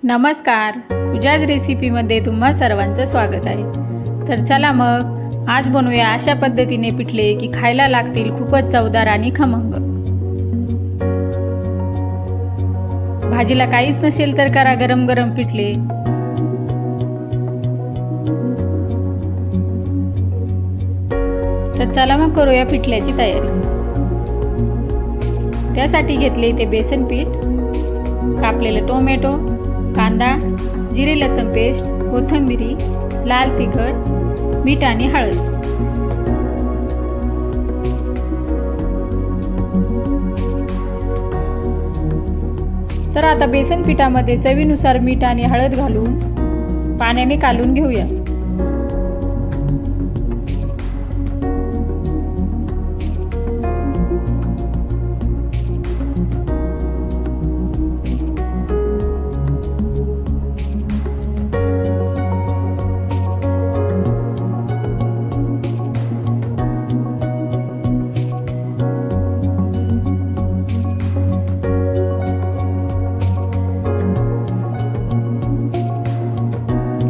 नमस्कार, तुझ्याच रेसिपीमध्ये तुम्हा सर्वांचं स्वागत आहे। तर चला मग आज बनवूया अशा पद्धतीने पिठले की खायला लागतील खूपच चवदार आणि खमंग। भाजीला काहीच नसेल तर करा गरम गरम पिठले। तर चला मग करूया पिठल्याची तयारी। त्यासाठी घेतले इथे बेसन पीठ, कापलेले टोमॅटो, कांदा, जिरे लसूण पेस्ट, कोथिंबीर, लाल तिखट, मीठ आणि हळद। तर आता बेसन पिठामध्ये चवीनुसार मीठ आणि हळद घालून पाण्याने कालून घेऊया।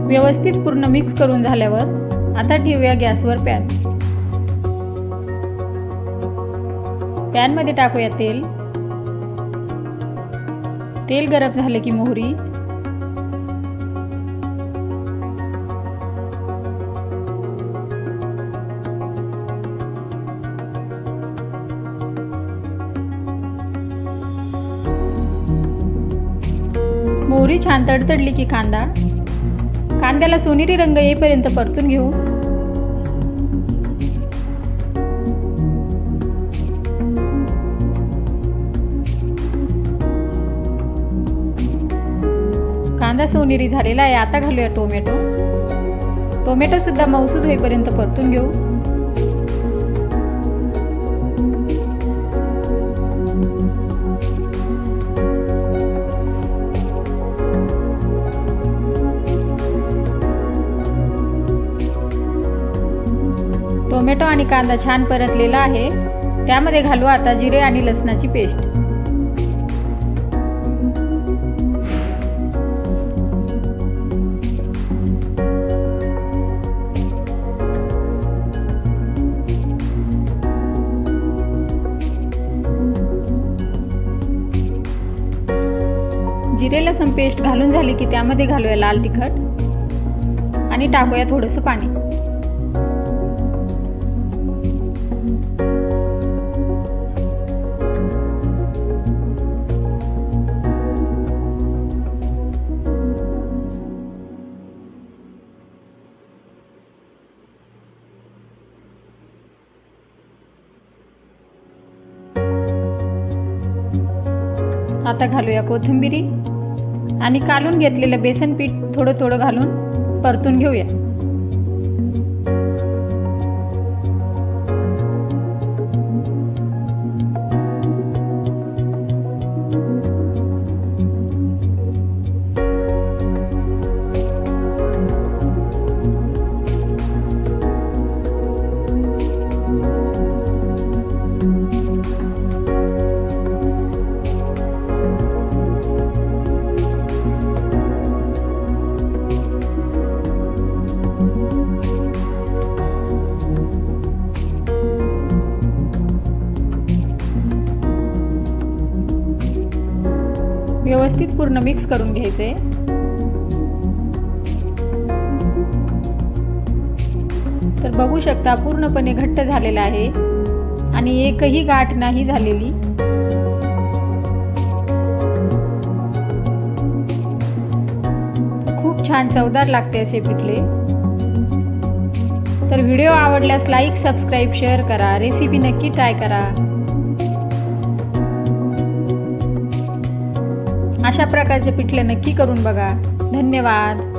व्यवस्थित पूर्ण मिक्स करून झाल्यावर आता ठेवूया गॅसवर पॅन। पॅन मध्ये टाकूया तेल। तेल गरम झाले की मोहरी, मोहरी छान तडतडली की कांद्याला सोनेरी रंग येईपर्यंत परतून घेऊ। कांदा सोनेरी झालेला आहे। आता घालूया टोमॅटो सुद्धा मऊसूद होईपर्यंत परतून घेऊ। टोमॅटो आणि कांदा छान परतलेला आहे। त्यामध्ये घालू आता जिरे आणि लसणाची पेस्ट। जिरे लसूण पेस्ट घालून झाली की त्यामध्ये घालूया लाल तिखट आणि टाकूया थोडंसं पाणी। आता घालूया कोथिंबीर आणि कालून घेतलेलं बेसन पीठ थोडं थोडं घालून परतून घेऊया। व्यवस्थित पूर्ण मिक्स करून घ्यायचे। तर बघू शकता पूर्णपणे घट्ट झालेला आहे आणि एकही गाठ नाही झालेली। खूप छान चवदार लागते असे पिठले। तर व्हिडिओ आवडल्यास लाईक, सबस्क्राईब, शेअर करा। रेसिपी नक्की ट्राय करा। अशा प्रकारचे पिठले नक्की करून बघा। धन्यवाद।